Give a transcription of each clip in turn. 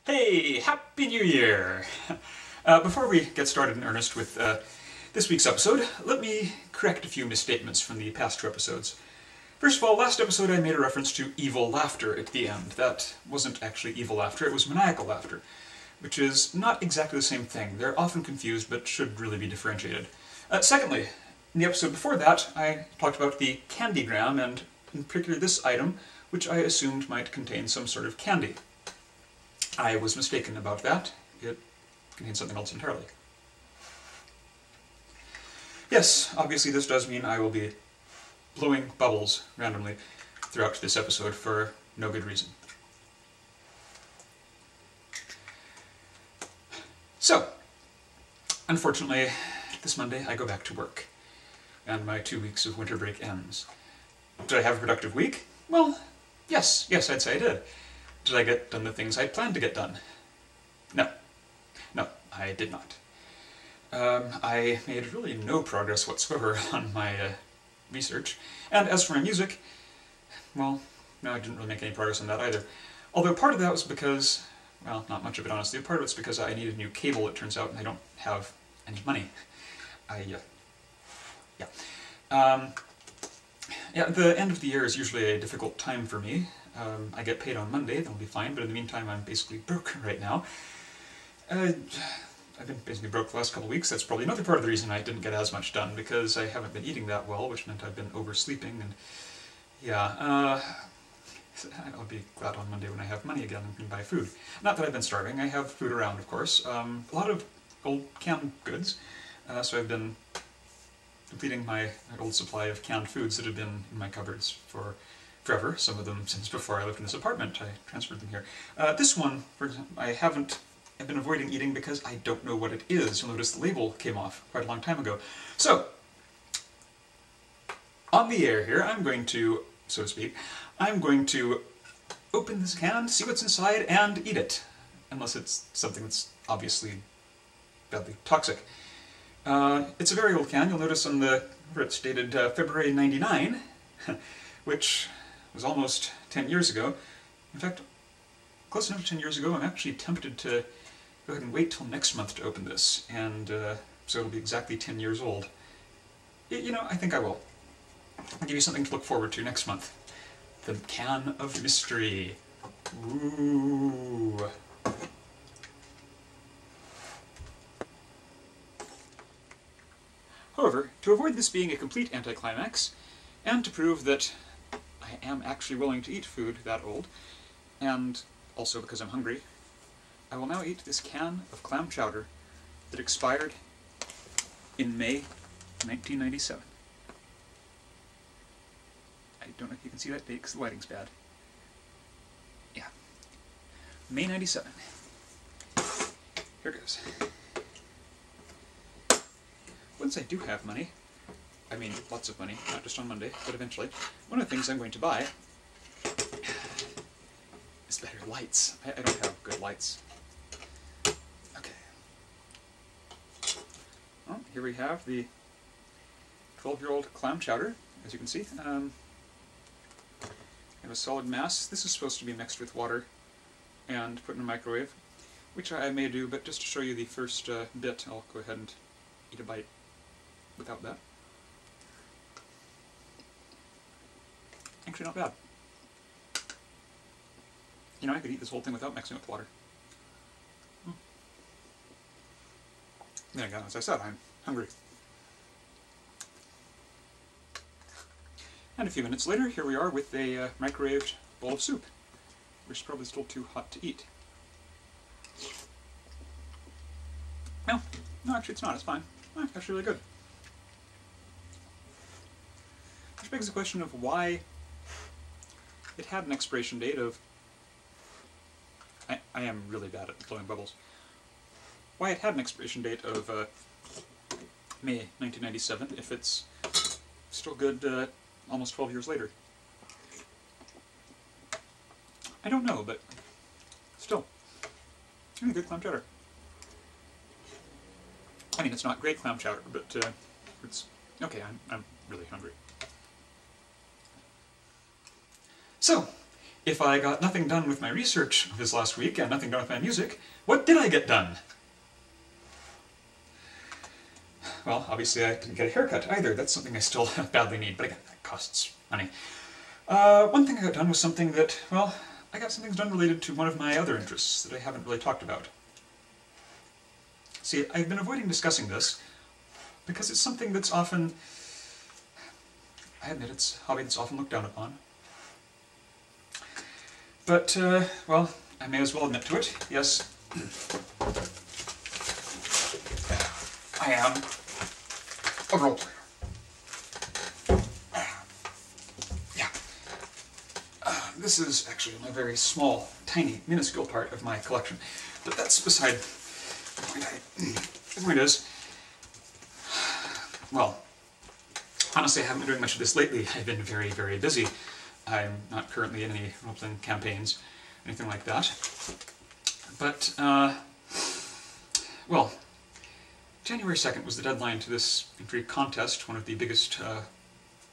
Hey, Happy New Year! Before we get started in earnest with this week's episode, let me correct a few misstatements from the past two episodes. First of all, last episode I made a reference to evil laughter at the end. That wasn't actually evil laughter, it was maniacal laughter, which is not exactly the same thing. They're often confused, but should really be differentiated. Secondly, in the episode before that, I talked about the candygram, and in particular this item, which I assumed might contain some sort of candy. I was mistaken about that. It contains something else entirely. Yes, obviously this does mean I will be blowing bubbles randomly throughout this episode for no good reason. So, unfortunately, this Monday I go back to work, and my 2 weeks of winter break ends. Did I have a productive week? Well, yes, I'd say I did. Did I get done the things I planned to get done? No, I did not. I made really no progress whatsoever on my research, and as for my music, well, no, I didn't really make any progress on that either. Although part of that was because, well, not much of it honestly, part of it's because I needed a new cable, it turns out, and I don't have any money. Yeah, the end of the year is usually a difficult time for me. I get paid on Monday, that'll be fine, but in the meantime I'm basically broke right now. I've been basically broke the last couple of weeks. That's probably another part of the reason I didn't get as much done, because I haven't been eating that well, which meant I've been oversleeping, and yeah, I'll be glad on Monday when I have money again and can buy food. Not that I've been starving, I have food around, of course. A lot of old canned goods, so I've been depleting my old supply of canned foods that have been in my cupboards for forever, some of them since before I lived in this apartment. I transferred them here. This one, for example, I've been avoiding eating because I don't know what it is. You'll notice the label came off quite a long time ago. So, on the air here, I'm going to, so to speak, I'm going to open this can, see what's inside, and eat it. Unless it's something that's obviously badly toxic. It's a very old can. You'll notice on the cover it's dated February '99, which was almost 10 years ago. In fact, close enough to 10 years ago, I'm actually tempted to go ahead and wait till next month to open this, and so it'll be exactly 10 years old. You know, I think I will. I'll give you something to look forward to next month. The Can of Mystery. Ooh. However, to avoid this being a complete anticlimax, and to prove that I am actually willing to eat food that old, and also because I'm hungry, I will now eat this can of clam chowder that expired in May 1997. I don't know if you can see that date because the lighting's bad. Yeah. May 97. Here goes. Once I do have money, I mean lots of money, not just on Monday, but eventually, one of the things I'm going to buy is better lights. I don't have good lights. Okay. Well, here we have the 12-year-old clam chowder, as you can see. I have a solid mass. This is supposed to be mixed with water and put in a microwave, which I may do, but just to show you the first bit, I'll go ahead and eat a bite without that. Actually not bad. You know, I could eat this whole thing without mixing with water. Then again, as I said, I'm hungry. And a few minutes later, here we are with a microwaved bowl of soup, which is probably still too hot to eat. No, actually it's not, it's fine. It's actually really good. Which begs the question of why it had an expiration date of... I am really bad at blowing bubbles. Why it had an expiration date of May 1997 if it's still good almost 12 years later. I don't know, but still. Really good clam chowder. I mean, it's not great clam chowder, but it's... Okay, I'm really hungry. So, if I got nothing done with my research this last week and nothing done with my music, what did I get done? Well, obviously I didn't get a haircut either. That's something I still badly need, but again, that costs money. One thing I got done was something that, well, I got some things done related to one of my other interests that I haven't really talked about. See, I've been avoiding discussing this because it's something that's often, I admit it's a hobby that's often looked down upon. But, well, I may as well admit to it. Yes, I am a role player. Yeah. This is actually a very small, tiny, minuscule part of my collection. But that's beside the point. The point is, well, honestly I haven't been doing much of this lately. I've been very, very busy. I'm not currently in any role-playing campaigns, anything like that. But, well, January 2nd was the deadline to this intrigue contest, one of the biggest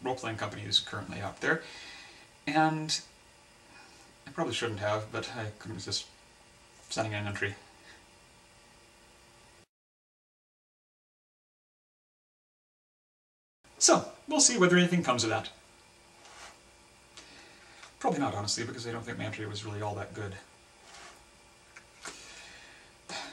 role-playing companies currently out there. And I probably shouldn't have, but I couldn't resist sending in an entry. So, we'll see whether anything comes of that. Probably not, honestly, because I don't think my entry was really all that good.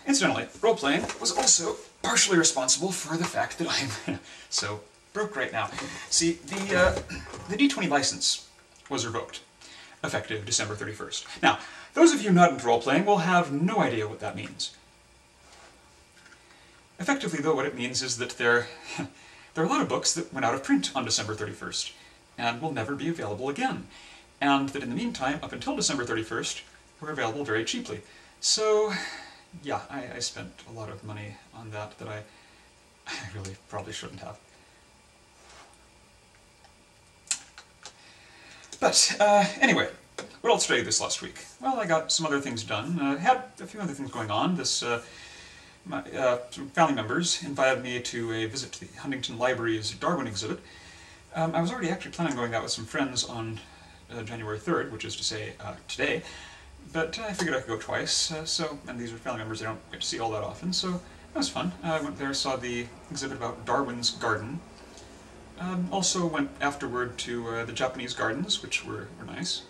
Incidentally, role-playing was also partially responsible for the fact that I'm so broke right now. See, the D20 license was revoked, effective December 31st. Now, those of you not into role-playing will have no idea what that means. Effectively, though, what it means is that there are a lot of books that went out of print on December 31st, and will never be available again. And that in the meantime, up until December 31st, were available very cheaply. So, yeah, I spent a lot of money on that I really probably shouldn't have. But, anyway, what else did I do this last week? Well, I got some other things done. Had a few other things going on. Some family members invited me to a visit to the Huntington Library's Darwin exhibit. I was already actually planning on going out with some friends on January 3rd, which is to say, today. But I figured I could go twice, and these are family members I don't get to see all that often, so that was fun. I went there, saw the exhibit about Darwin's garden. Also went afterward to the Japanese gardens, which were nice.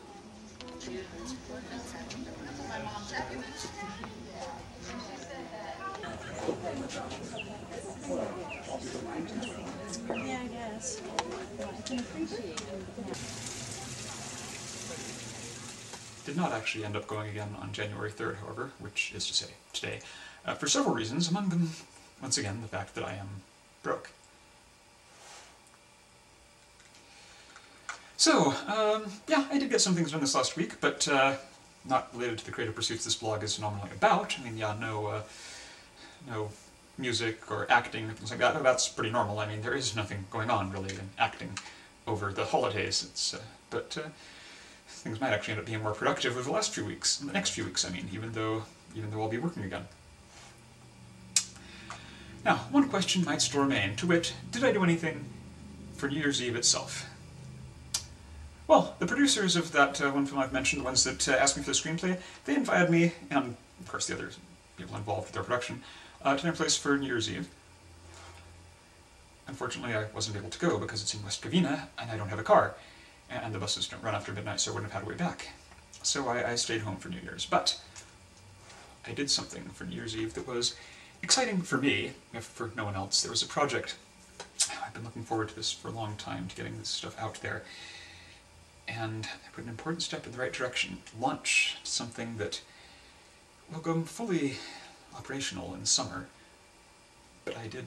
Yeah, I guess. I can appreciate it. Did not actually end up going again on January 3rd, however, which is to say, today, for several reasons, among them, once again, the fact that I am broke. So, yeah, I did get some things done this last week, but not related to the creative pursuits this blog is normally about. I mean, yeah, no music or acting or things like that. That's pretty normal. I mean, there is nothing going on, really, in acting over the holidays. But things might actually end up being more productive over the last few weeks, the next few weeks, I mean, even though I'll be working again. Now, one question might still remain, to wit, did I do anything for New Year's Eve itself? Well, the producers of that one film I've mentioned, the ones that asked me for the screenplay, they invited me, and of course the other people involved with their production, to their place for New Year's Eve. Unfortunately, I wasn't able to go because it's in West Covina, and I don't have a car, and the buses don't run after midnight, so I wouldn't have had a way back. So I stayed home for New Year's, but I did something for New Year's Eve that was exciting for me, if for no one else. There was a project, I've been looking forward to this for a long time, to getting this stuff out there, and I put an important step in the right direction. Lunch, something that will go fully operational in summer, but I did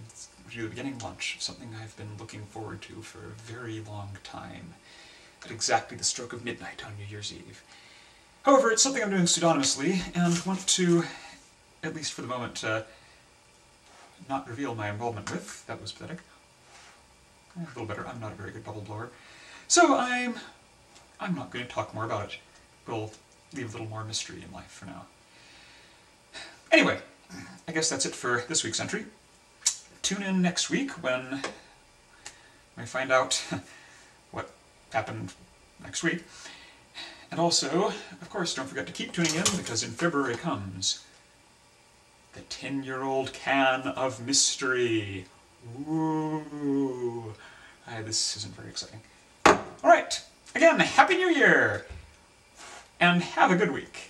do the beginning lunch, something I've been looking forward to for a very long time, at exactly the stroke of midnight on New Year's Eve. However, it's something I'm doing pseudonymously, and want to, at least for the moment, not reveal my involvement with. That was pathetic. A little better. I'm not a very good bubble blower. So I'm not going to talk more about it. We'll leave a little more mystery in life for now. Anyway, I guess that's it for this week's entry. Tune in next week when I find out what happened next week. And also, of course, don't forget to keep tuning in, because in February comes the 10-year-old can of mystery. Ooh. This isn't very exciting. Alright, again, Happy New Year! And have a good week.